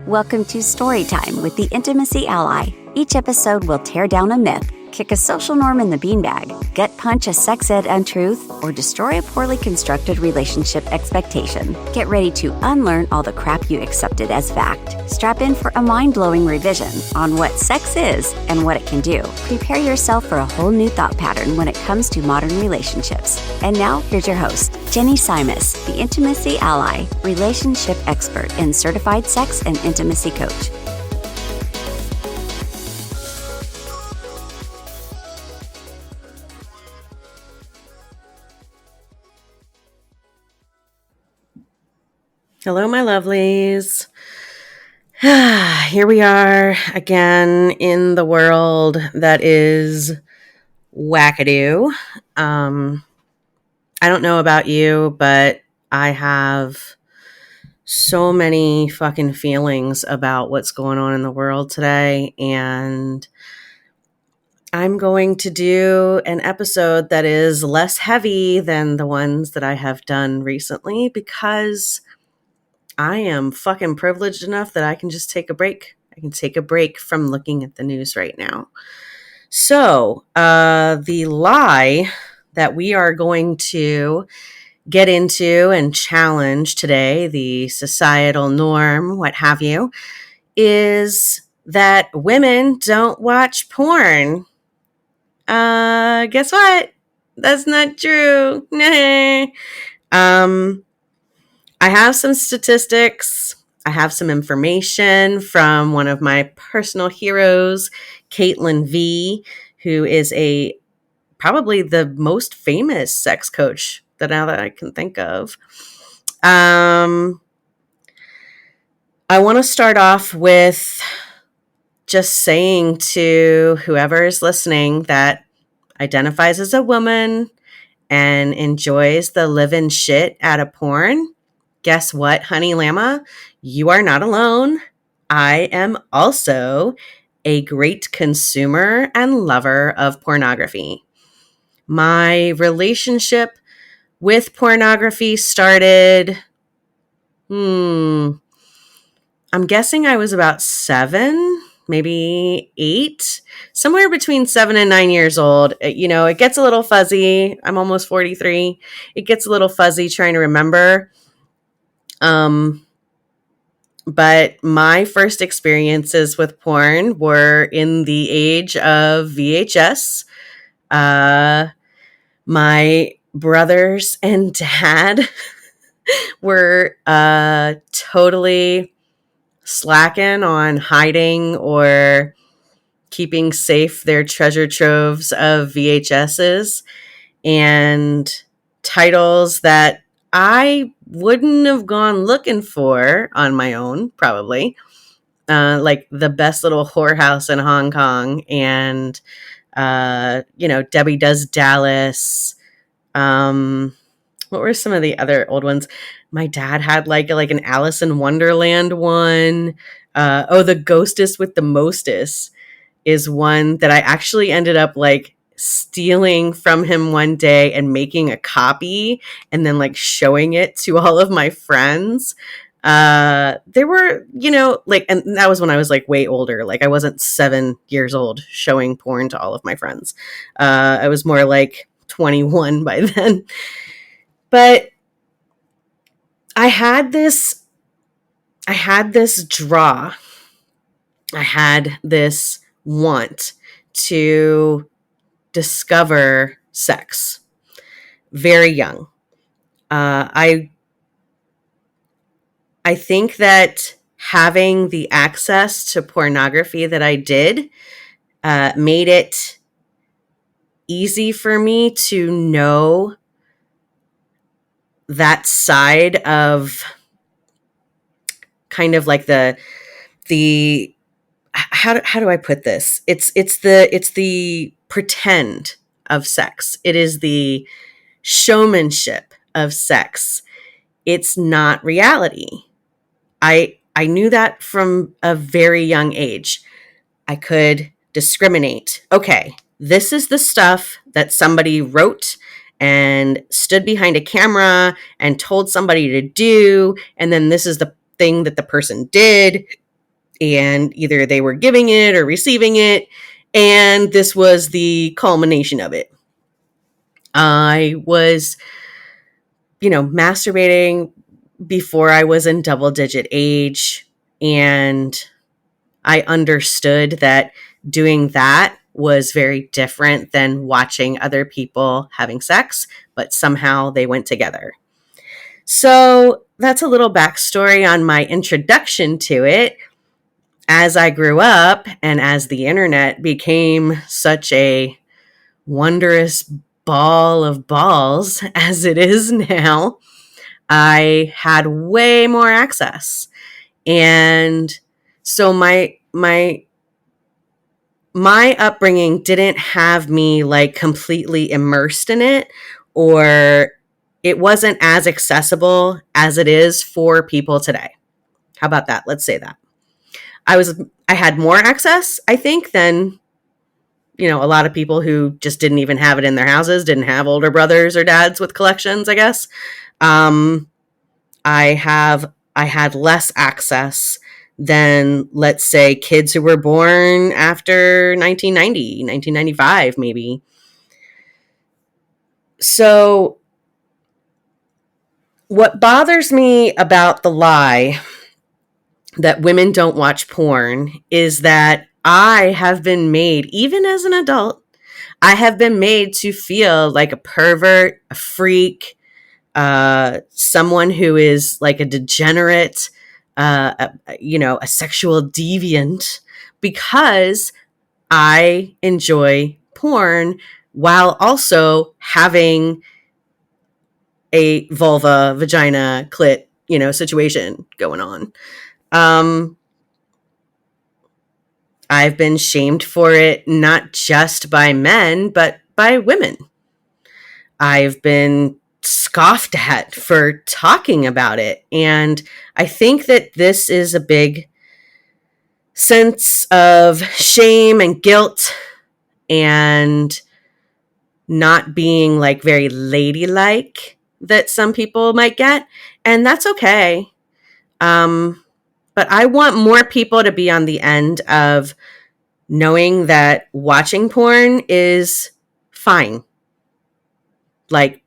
Welcome to Storytime with the Intimacy Ally. Each episode will tear down a myth, kick a social norm in the beanbag, gut punch a sex ed untruth, or destroy a poorly constructed relationship expectation. Get ready to unlearn all the crap you accepted as fact. Strap in for a mind-blowing revision on what sex is and what it can do. Prepare yourself for a whole new thought pattern when it comes to modern relationships. And now, here's your host, Jenny Simus, the Intimacy Ally, relationship expert and certified sex and intimacy coach. Hello, my lovelies. Here we are again in the world that is wackadoo. I don't know about you, but I have so many fucking feelings about what's going on in the world today, and I'm going to do an episode that is less heavy than the ones that I have done recently because I am fucking privileged enough that I can just take a break. I can take a break from looking at the news right now. So, the lie that we are going to get into and challenge today, the societal norm, what have you, is that women don't watch porn. Guess what? That's not true. I have some statistics. I have some information from one of my personal heroes, Caitlin V, who is probably the most famous sex coach that I can think of. I want to start off with just saying to whoever is listening that identifies as a woman and enjoys the living shit out of porn. Guess what, honey llama? You are not alone. I am also a great consumer and lover of pornography. My relationship with pornography started, I'm guessing I was about 7, maybe 8, somewhere between 7 and 9 years old. It gets a little fuzzy. I'm almost 43. It gets a little fuzzy trying to remember. But my first experiences with porn were in the age of VHS. My brothers and dad were totally slacking on hiding or keeping safe their treasure troves of VHSs and titles that I wouldn't have gone looking for on my own, probably. Like The Best Little Whorehouse in Hong Kong and, Debbie Does Dallas. What were some of the other old ones? My dad had like an Alice in Wonderland one. The Ghostess with the Mostess is one that I actually ended up stealing from him one day and making a copy and then showing it to all of my friends. They were, and that was when I was way older. I wasn't 7 years old showing porn to all of my friends. I was more 21 by then. But I had this draw. I had this want to discover sex very young. I think that having the access to pornography that I did made it easy for me to know that side of kind of the how do I put this? It's the pretend of sex. It is the showmanship of sex. It's not reality. I knew that from a very young age. I could discriminate. Okay, this is the stuff that somebody wrote and stood behind a camera and told somebody to do, and then this is the thing that the person did. and either they were giving it or receiving it. And this was the culmination of it. I was, masturbating before I was in double digit age. And I understood that doing that was very different than watching other people having sex, but somehow they went together. So that's a little backstory on my introduction to it. As I grew up and as the internet became such a wondrous ball of balls as it is now, I had way more access. And so my upbringing didn't have me like completely immersed in it, or it wasn't as accessible as it is for people today. How about that? Let's say that. I had more access, I think, than a lot of people who just didn't even have it in their houses, didn't have older brothers or dads with collections, I guess. I had less access than, let's say, kids who were born after 1990, 1995, maybe. So what bothers me about the lie that women don't watch porn is that I have been made, even as an adult, I have been made to feel like a pervert, a freak, someone who is like a degenerate, a sexual deviant, because I enjoy porn while also having a vulva, vagina, clit, situation going on. I've been shamed for it, not just by men, but by women. I've been scoffed at for talking about it. And I think that this is a big sense of shame and guilt and not being like very ladylike that some people might get. And that's okay. But I want more people to be on the end of knowing that watching porn is fine. Like,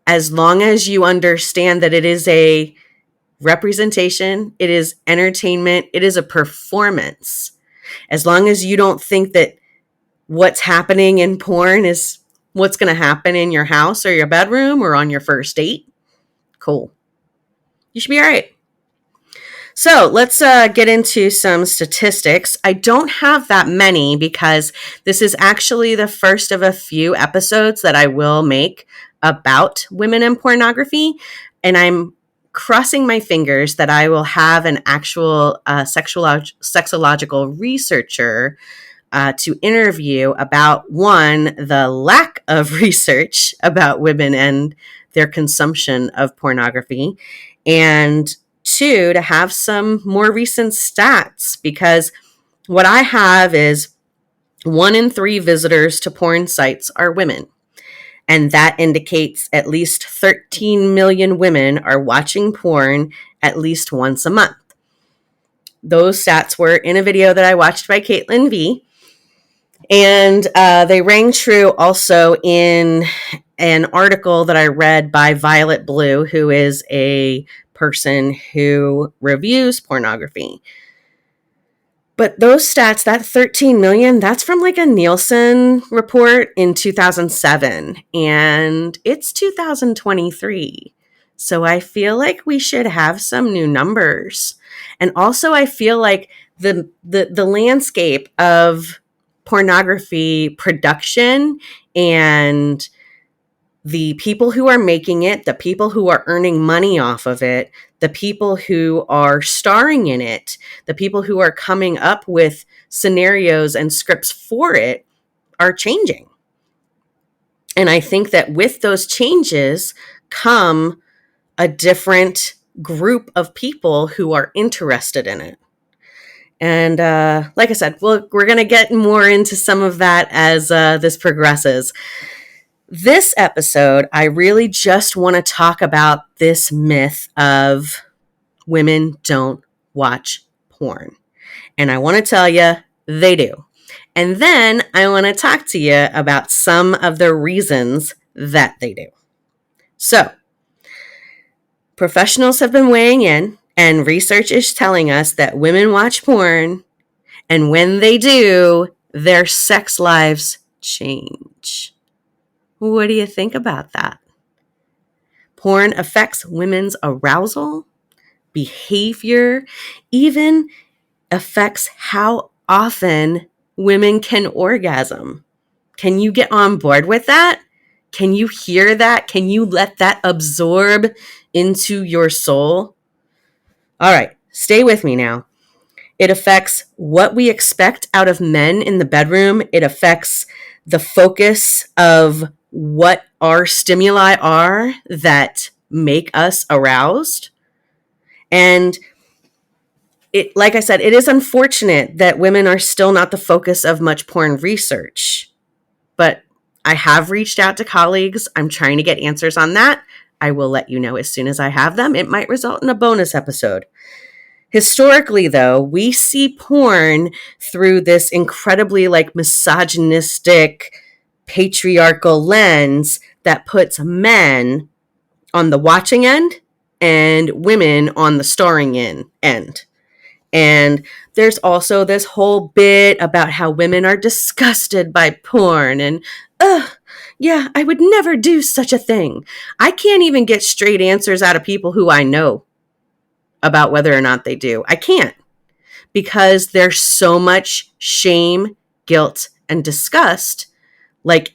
as long as you understand that it is a representation, it is entertainment, it is a performance. As long as you don't think that what's happening in porn is what's going to happen in your house or your bedroom or on your first date, cool. You should be all right. So let's get into some statistics. I don't have that many because this is actually the first of a few episodes that I will make about women and pornography. And I'm crossing my fingers that I will have an actual sexological researcher to interview about, one, the lack of research about women and their consumption of pornography, and two, to have some more recent stats, because what I have is 1 in 3 visitors to porn sites are women. And that indicates at least 13 million women are watching porn at least once a month. Those stats were in a video that I watched by Caitlin V. And they rang true also in an article that I read by Violet Blue, who is a person who reviews pornography. But those stats, that 13 million, that's from like a Nielsen report in 2007, and it's 2023. So I feel like we should have some new numbers. And also I feel like the landscape of pornography production and the people who are making it, the people who are earning money off of it, the people who are starring in it, the people who are coming up with scenarios and scripts for it are changing. And I think that with those changes come a different group of people who are interested in it. And like I said, we're going to get more into some of that as this progresses. This episode, I really just want to talk about this myth of women don't watch porn. And I want to tell you, they do. And then I want to talk to you about some of the reasons that they do. So, professionals have been weighing in, and research is telling us that women watch porn, and when they do, their sex lives change. What do you think about that? Porn affects women's arousal, behavior, even affects how often women can orgasm. Can you get on board with that? Can you hear that? Can you let that absorb into your soul? All right, stay with me now. It affects what we expect out of men in the bedroom. It affects the focus of what our stimuli are that make us aroused. And it, like I said, it is unfortunate that women are still not the focus of much porn research. But I have reached out to colleagues. I'm trying to get answers on that. I will let you know as soon as I have them. It might result in a bonus episode. Historically, though, we see porn through this incredibly misogynistic, patriarchal lens that puts men on the watching end and women on the starring end. And there's also this whole bit about how women are disgusted by porn and, yeah, I would never do such a thing. I can't even get straight answers out of people who I know about whether or not they do. I can't, because there's so much shame, guilt, and disgust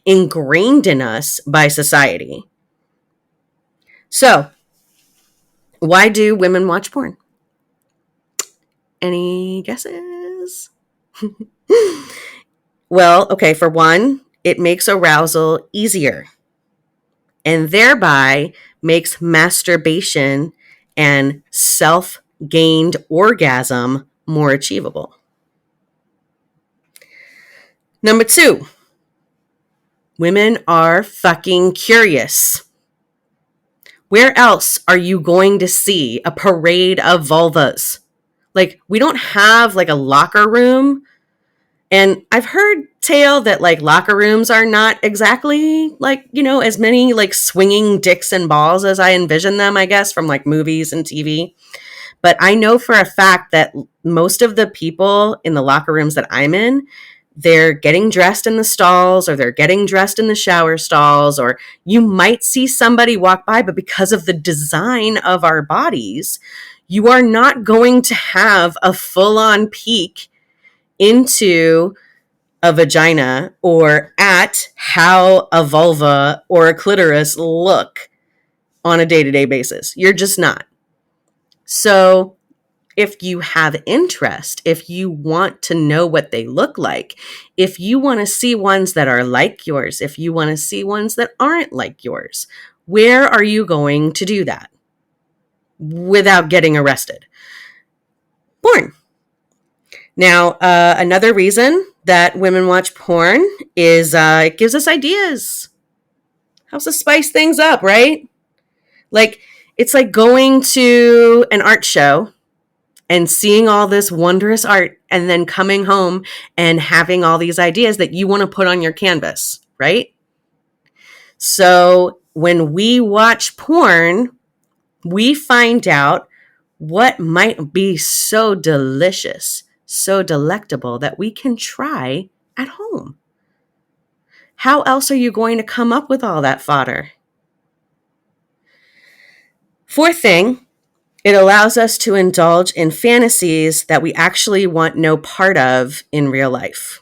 ingrained in us by society. So, why do women watch porn? Any guesses? Well, okay, for one, it makes arousal easier and thereby makes masturbation and self-gained orgasm more achievable. Number 2, women are fucking curious. Where else are you going to see a parade of vulvas? We don't have a locker room. And I've heard tale that locker rooms are not exactly as many swinging dicks and balls as I envision them, I guess, from movies and TV. But I know for a fact that most of the people in the locker rooms that I'm in, they're getting dressed in the stalls, or they're getting dressed in the shower stalls, or you might see somebody walk by, but because of the design of our bodies, you are not going to have a full-on peek into a vagina or at how a vulva or a clitoris look on a day-to-day basis. You're just not. So if you have interest, if you want to know what they look like, if you want to see ones that are like yours, if you want to see ones that aren't like yours, where are you going to do that without getting arrested? Porn. Now, another reason that women watch porn is it gives us ideas. Helps us spice things up, right? It's like going to an art show and seeing all this wondrous art and then coming home and having all these ideas that you want to put on your canvas, right? So when we watch porn, we find out what might be so delicious, so delectable that we can try at home. How else are you going to come up with all that fodder? Fourth thing, it allows us to indulge in fantasies that we actually want no part of in real life.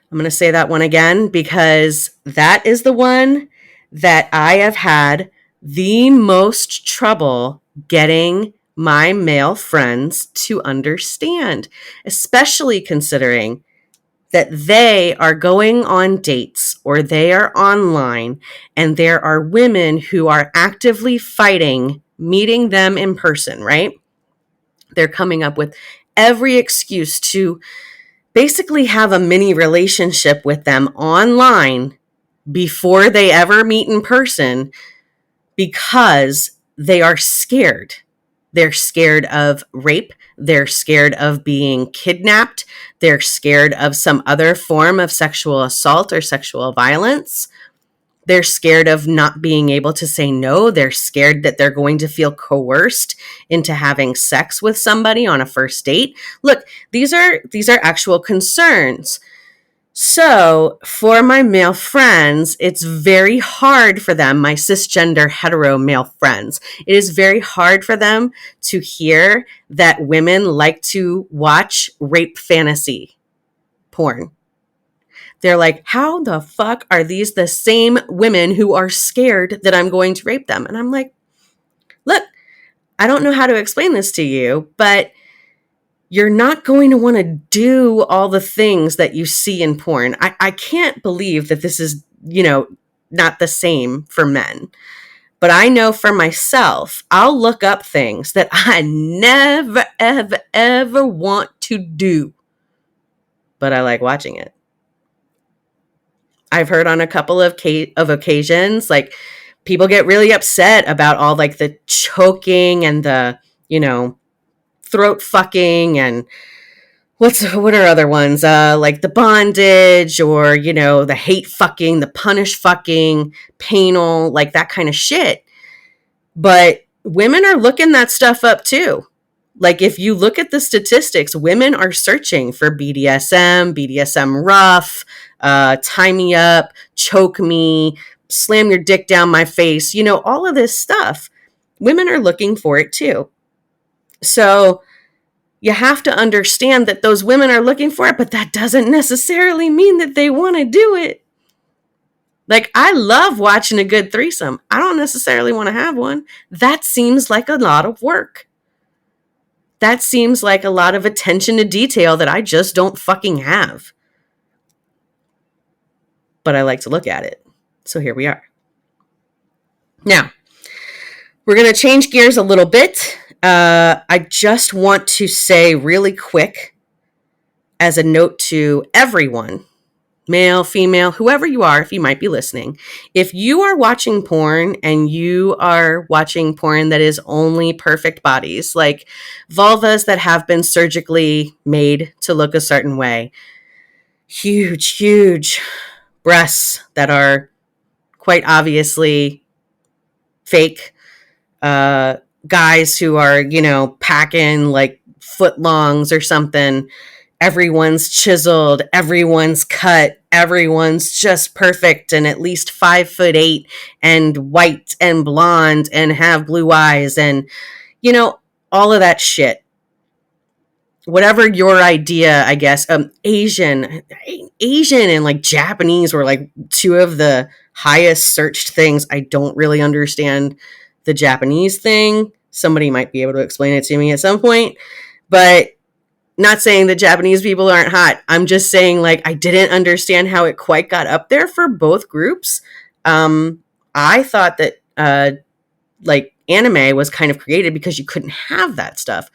I'm going to say that one again because that is the one that I have had the most trouble getting my male friends to understand, especially considering that they are going on dates or they are online and there are women who are actively fighting meeting them in person, right? They're coming up with every excuse to basically have a mini relationship with them online before they ever meet in person because they are scared. They're scared of rape. They're scared of being kidnapped. They're scared of some other form of sexual assault or sexual violence. They're scared of not being able to say no. They're scared that they're going to feel coerced into having sex with somebody on a first date. Look, these are actual concerns. So, for my male friends, it's very hard for them, my cisgender hetero male friends, it is very hard for them to hear that women like to watch rape fantasy porn. They're like, how the fuck are these the same women who are scared that I'm going to rape them? And I'm like, look, I don't know how to explain this to you, but you're not going to want to do all the things that you see in porn. I can't believe that this is, not the same for men. But I know for myself, I'll look up things that I never, ever, ever want to do. But I like watching it. I've heard on a couple of occasions, like, people get really upset about all like the choking and the, throat fucking and what are other ones? Like the bondage or, the hate fucking, the punish fucking, penal, like that kind of shit. But women are looking that stuff up too. Like, if you look at the statistics, women are searching for BDSM rough, tie me up, choke me, slam your dick down my face, all of this stuff. Women are looking for it too. So you have to understand that those women are looking for it, but that doesn't necessarily mean that they want to do it. Like, I love watching a good threesome. I don't necessarily want to have one. That seems like a lot of work. That seems like a lot of attention to detail that I just don't fucking have. But I like to look at it. So here we are. Now, we're going to change gears a little bit. I just want to say really quick, as a note to everyone, male, female, whoever you are, if you might be listening, if you are watching porn and you are watching porn that is only perfect bodies, like vulvas that have been surgically made to look a certain way, huge breasts that are quite obviously fake, guys who are, packing like footlongs or something, everyone's chiseled, everyone's cut, everyone's just perfect and at least 5'8" and white and blonde and have blue eyes and, all of that shit. Whatever your idea, I guess, Asian and like Japanese were like two of the highest searched things. I don't really understand the Japanese thing. Somebody might be able to explain it to me at some point, but not saying that Japanese people aren't hot. I'm just saying, like, I didn't understand how it quite got up there for both groups. I thought that, like, anime was kind of created because you couldn't have that stuff.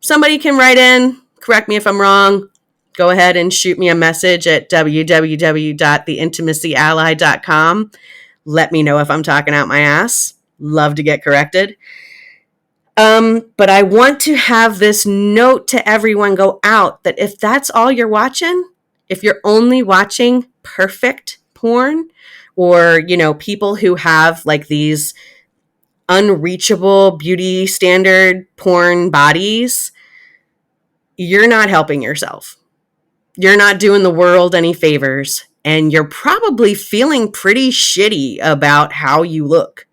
Somebody can write in, correct me if I'm wrong. Go ahead and shoot me a message at www.theintimacyally.com. Let me know if I'm talking out my ass. Love to get corrected. But I want to have this note to everyone go out that if that's all you're watching, if you're only watching perfect porn or, people who have like these unreachable beauty standard porn bodies, you're not helping yourself. You're not doing the world any favors, and you're probably feeling pretty shitty about how you look.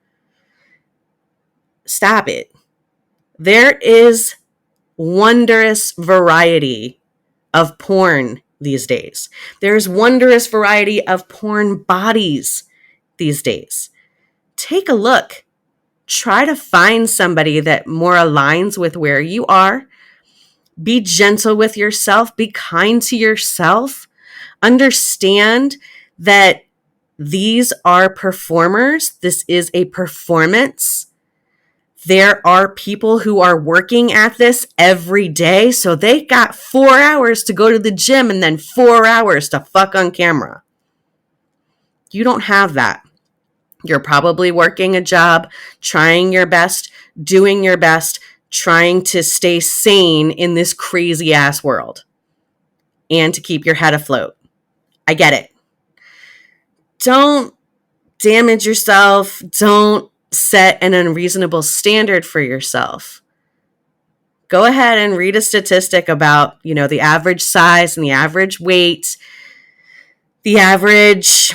Stop it. There is wondrous variety of porn these days. There's wondrous variety of porn bodies these days. Take a look. Try to find somebody that more aligns with where you are. Be gentle with yourself. Be kind to yourself. Understand that these are performers. This is a performance. There are people who are working at this every day, so they got 4 hours to go to the gym and then 4 hours to fuck on camera. You don't have that. You're probably working a job, trying your best, doing your best, trying to stay sane in this crazy ass world and to keep your head afloat. I get it. Don't damage yourself. Don't set an unreasonable standard for yourself. Go ahead and read a statistic about, the average size and the average weight, the average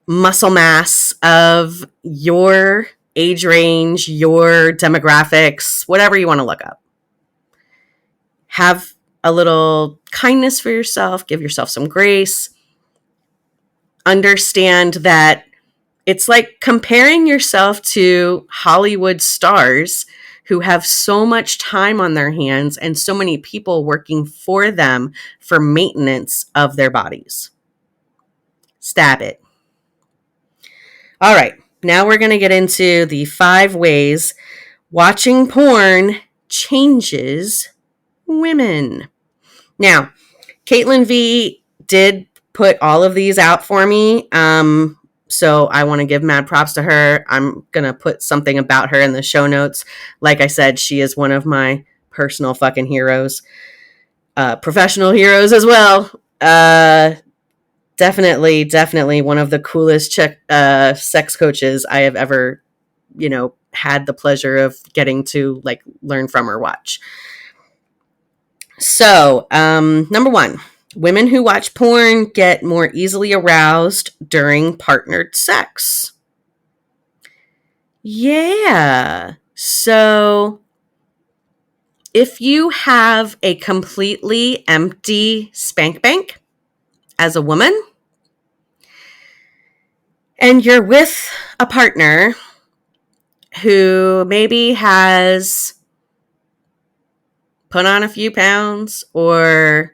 muscle mass of your age range, your demographics, whatever you want to look up. Have a little kindness for yourself. Give yourself some grace. Understand that it's like comparing yourself to Hollywood stars who have so much time on their hands and so many people working for them for maintenance of their bodies. Stab it. All right, now we're going to get into the 5 ways watching porn changes women. Now, Caitlin V did put all of these out for me. So I want to give mad props to her. I'm going to put something about her in the show notes. Like I said, she is one of my personal fucking heroes. Professional heroes as well. Definitely one of the coolest sex coaches I have ever, had the pleasure of getting to learn from or watch. So, number 1. Women who watch porn get more easily aroused during partnered sex. Yeah. So if you have a completely empty spank bank as a woman and you're with a partner who maybe has put on a few pounds or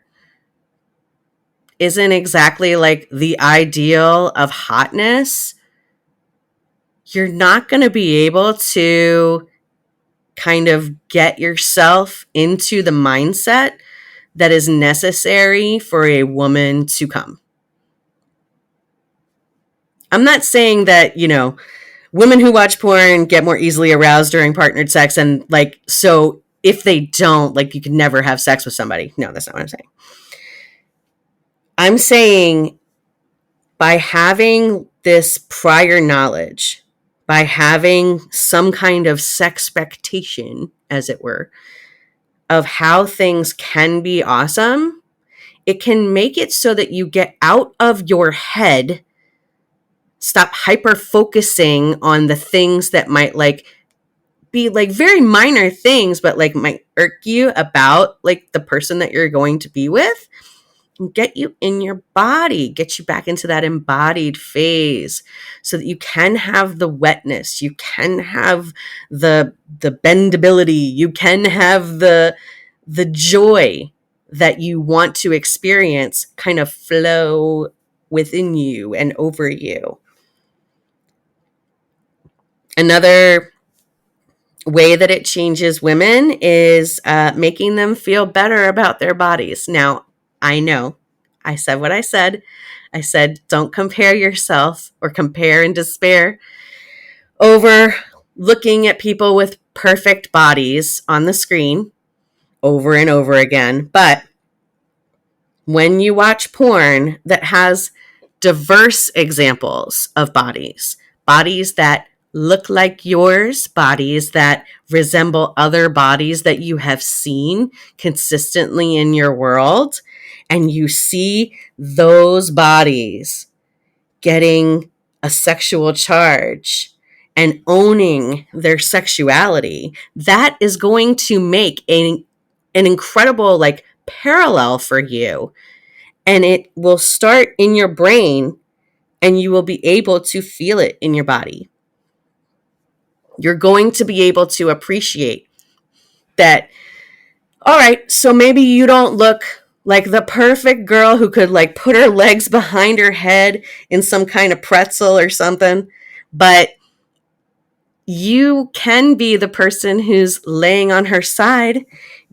isn't exactly the ideal of hotness, you're not going to be able to kind of get yourself into the mindset that is necessary for a woman to come. I'm not saying that, women who watch porn get more easily aroused during partnered sex and so if they don't, you can never have sex with somebody. No, that's not what I'm saying. I'm saying by having this prior knowledge, by having some kind of sexpectation, as it were, of how things can be awesome, it can make it so that you get out of your head, stop hyper focusing on the things that might be very minor things, but might irk you about the person that you're going to be with. Get you in your body, get you back into that embodied phase so that you can have the wetness, you can have the bendability, you can have the joy that you want to experience kind of flow within you and over you. Another way that it changes women is making them feel better about their bodies. Now, I know I said what I said. I said, don't compare yourself or compare and despair over looking at people with perfect bodies on the screen over and over again. But when you watch porn that has diverse examples of bodies that look like yours, bodies that resemble other bodies that you have seen consistently in your world, and you see those bodies getting a sexual charge and owning their sexuality, that is going to make an incredible parallel for you. And it will start in your brain and you will be able to feel it in your body. You're going to be able to appreciate that. All right, so maybe you don't look like the perfect girl who could put her legs behind her head in some kind of pretzel or something, but you can be the person who's laying on her side,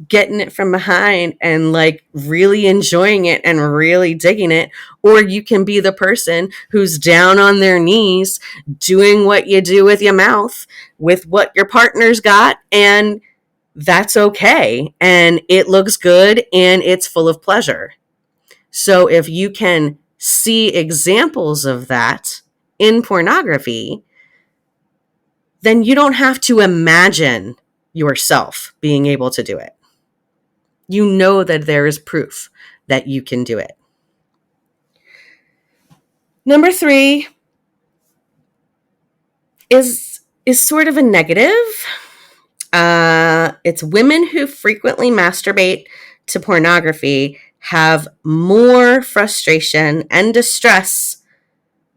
getting it from behind and really enjoying it and really digging it. Or you can be the person who's down on their knees doing what you do with your mouth, with what your partner's got, and that's okay. And it looks good and it's full of pleasure. So if you can see examples of that in pornography, then you don't have to imagine yourself being able to do it. You know that there is proof that you can do it. Number 3 is sort of a negative. It's women who frequently masturbate to pornography have more frustration and distress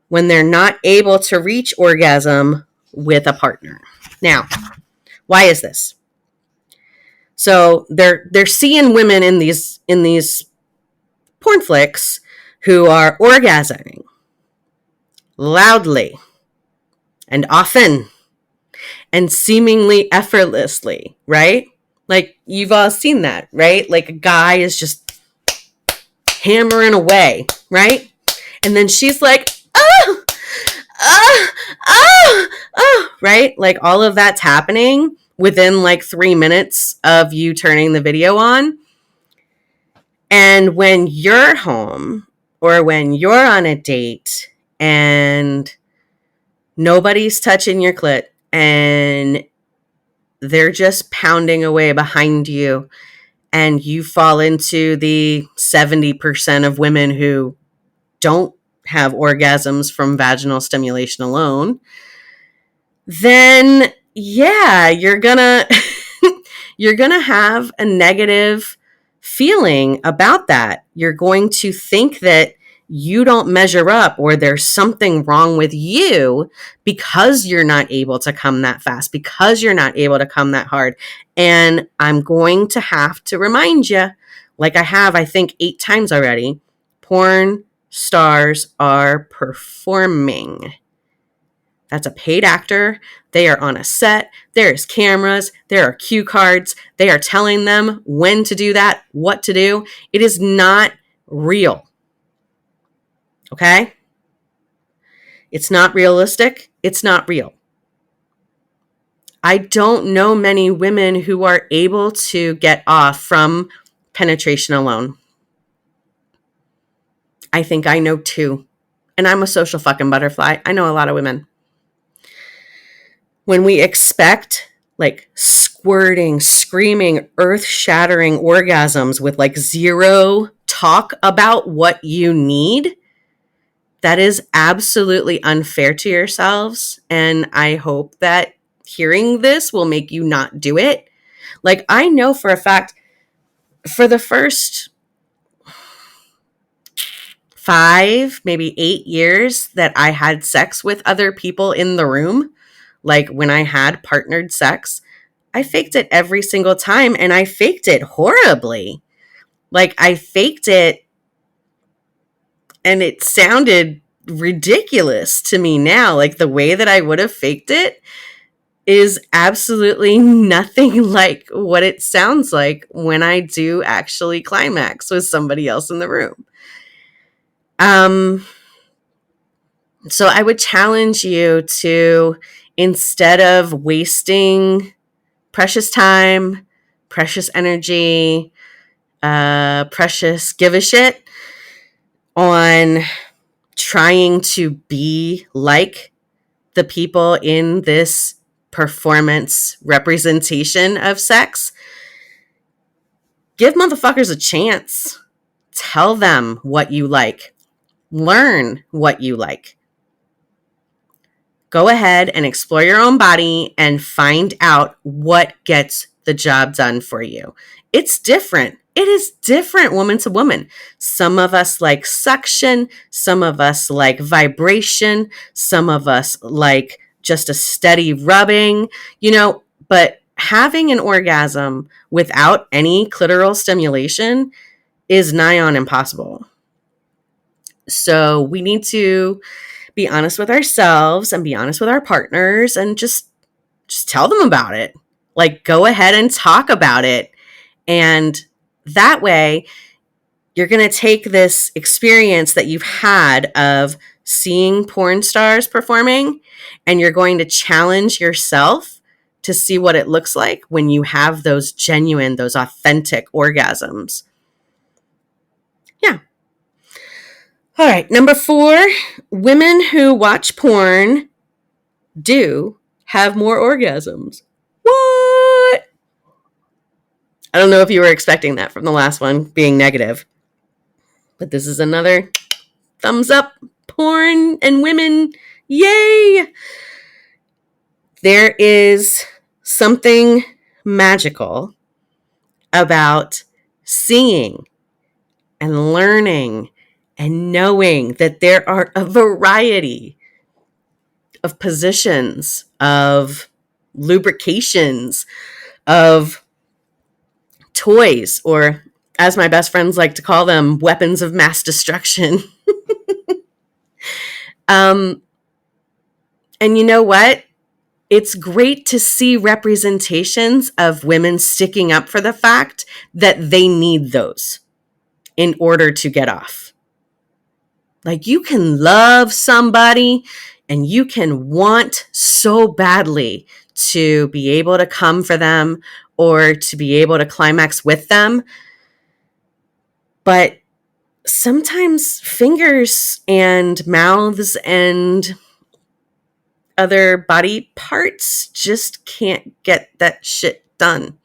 when they're not able to reach orgasm with a partner. Now, why is this? So they're seeing women in these porn flicks who are orgasming loudly and often and seemingly effortlessly, right? Like, you've all seen that, right? Like, a guy is just hammering away, right? And then she's like, oh, oh, oh, oh, right? Like, all of that's happening within like 3 minutes of you turning the video on. And when you're home or when you're on a date and nobody's touching your clit and they're just pounding away behind you, and you fall into the 70% of women who don't have orgasms from vaginal stimulation alone, then yeah, you're gonna have a negative feeling about that. You're going to think that you don't measure up or there's something wrong with you because you're not able to come that fast, because you're not able to come that hard. And I'm going to have to remind you, like I have, I think 8 times already, porn stars are performing. That's a paid actor. They are on a set. There's cameras. There are cue cards. They are telling them when to do that, what to do. It is not real. Okay? It's not realistic. It's not real. I don't know many women who are able to get off from penetration alone. I think I know 2. And I'm a social fucking butterfly. I know a lot of women. When we expect like squirting, screaming, earth-shattering orgasms with like zero talk about what you need, that is absolutely unfair to yourselves. And I hope that hearing this will make you not do it. Like, I know for a fact, for the first 5, maybe 8 years that I had sex with other people in the room, like when I had partnered sex, I faked it every single time, and I faked it horribly. Like, I faked it and it sounded ridiculous to me now. Like, the way that I would have faked it is absolutely nothing like what it sounds like when I do actually climax with somebody else in the room. So I would challenge you to, instead of wasting precious time, precious energy, precious give a shit on trying to be like the people in this performance representation of sex, give motherfuckers a chance. Tell them what you like. Learn what you like. Go ahead and explore your own body and find out what gets the job done for you. It's different. It is different woman to woman. Some of us like suction. Some of us like vibration. Some of us like just a steady rubbing, but having an orgasm without any clitoral stimulation is nigh on impossible. So we need to be honest with ourselves and be honest with our partners and just tell them about it. Like, go ahead and talk about it. And that way, you're going to take this experience that you've had of seeing porn stars performing, and you're going to challenge yourself to see what it looks like when you have those genuine, those authentic orgasms. Yeah. All right. Number 4, women who watch porn do have more orgasms. What? I don't know if you were expecting that from the last one being negative, but this is another thumbs up. Porn and women. Yay. There is something magical about seeing and learning and knowing that there are a variety of positions, of lubrications, of toys, or as my best friends like to call them, weapons of mass destruction. And you know what? It's great to see representations of women sticking up for the fact that they need those in order to get off. Like, you can love somebody and you can want so badly to be able to come for them or to be able to climax with them. But sometimes fingers and mouths and other body parts just can't get that shit done.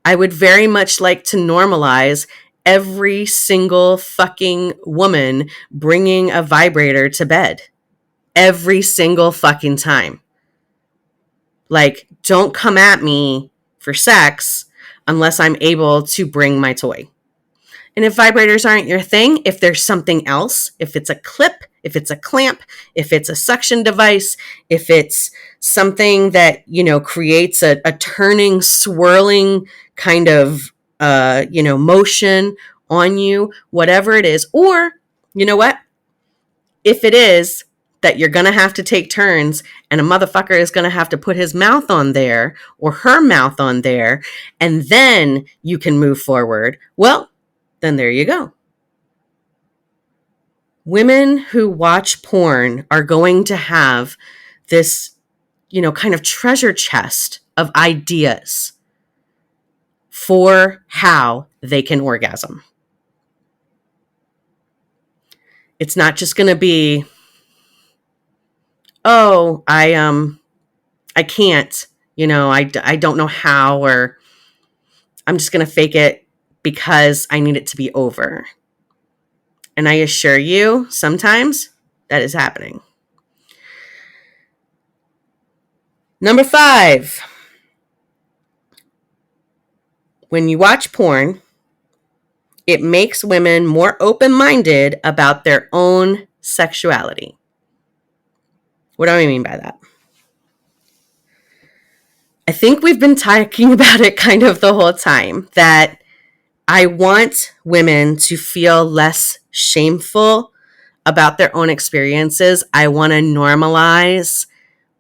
I would very much like to normalize every single fucking woman bringing a vibrator to bed. Every single fucking time. Like, don't come at me for sex unless I'm able to bring my toy. And if vibrators aren't your thing, if there's something else, if it's a clip, if it's a clamp, if it's a suction device, if it's something that, creates a turning, swirling kind of, motion on you, whatever it is. Or, you know what? If it is that you're going to have to take turns and a motherfucker is going to have to put his mouth on there or her mouth on there, and then you can move forward, well, then there you go. Women who watch porn are going to have this, kind of treasure chest of ideas for how they can orgasm. It's not just going to be, oh, I can't, I don't know how, or I'm just going to fake it because I need it to be over. And I assure you, sometimes that is happening. Number 5, when you watch porn, it makes women more open-minded about their own sexuality. What do I mean by that? I think we've been talking about it kind of the whole time, that I want women to feel less shameful about their own experiences. I want to normalize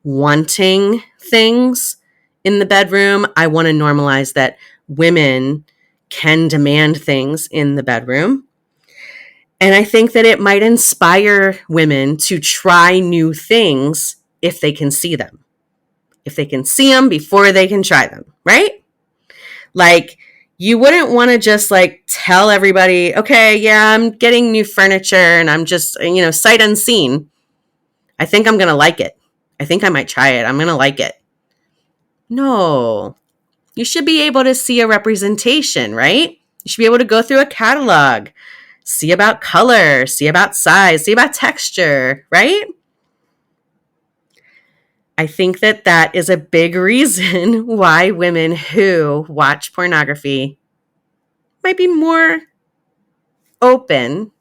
wanting things in the bedroom. I want to normalize that women can demand things in the bedroom. And I think that it might inspire women to try new things if they can see them. If they can see them before they can try them, right? Like, you wouldn't want to just tell everybody, okay, yeah, I'm getting new furniture and I'm just, sight unseen. I think I'm going to like it. I think I might try it. I'm going to like it. No, you should be able to see a representation, right? You should be able to go through a catalog, see about color, see about size, see about texture, right? I think that is a big reason why women who watch pornography might be more open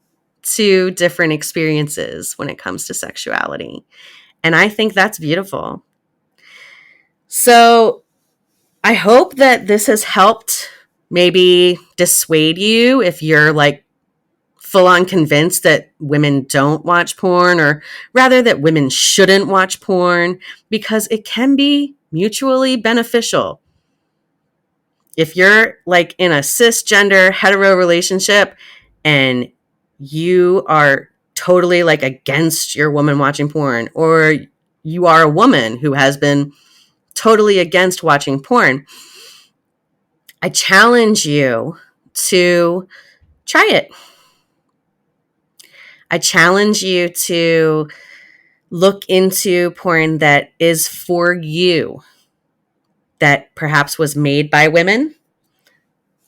to different experiences when it comes to sexuality. And I think that's beautiful. So I hope that this has helped maybe dissuade you if you're full on convinced that women don't watch porn, or rather that women shouldn't watch porn, because it can be mutually beneficial. If you're in a cisgender hetero relationship and you are totally like against your woman watching porn, or you are a woman who has been totally against watching porn, I challenge you to try it. I challenge you to look into porn that is for you, that perhaps was made by women,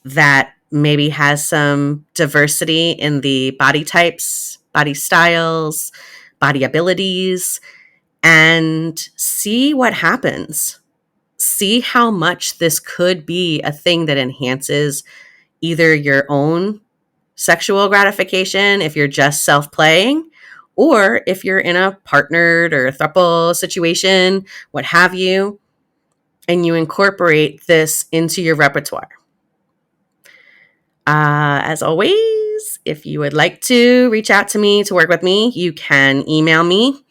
that maybe has some diversity in the body types, body styles, body abilities, and see what happens. See how much this could be a thing that enhances either your own sexual gratification if you're just self-playing, or if you're in a partnered or a throuple situation, what have you, and you incorporate this into your repertoire. As always, if you would like to reach out to me to work with me, you can email me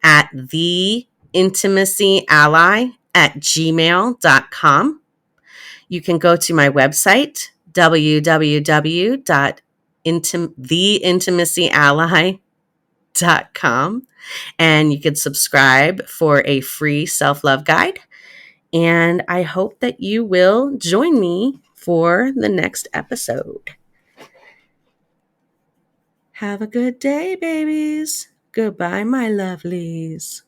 at theintimacyally@gmail.com. You can go to my website, www.theintimacyally.com, and you can subscribe for a free self-love guide. And I hope that you will join me for the next episode. Have a good day, babies. Goodbye, my lovelies.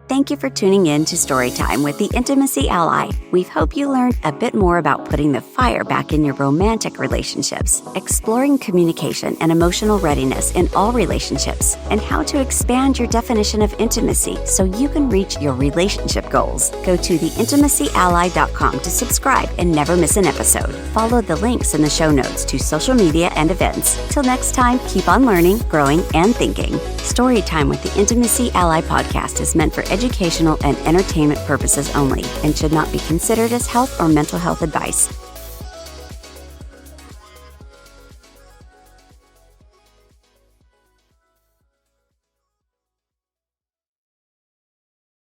Thank you for tuning in to Storytime with the Intimacy Ally. We hope you learned a bit more about putting the fire back in your romantic relationships, exploring communication and emotional readiness in all relationships, and how to expand your definition of intimacy so you can reach your relationship goals. Go to theintimacyally.com to subscribe and never miss an episode. Follow the links in the show notes to social media and events. Till next time, keep on learning, growing, and thinking. Storytime with the Intimacy Ally podcast is meant for educational and entertainment purposes only and should not be considered as health or mental health advice.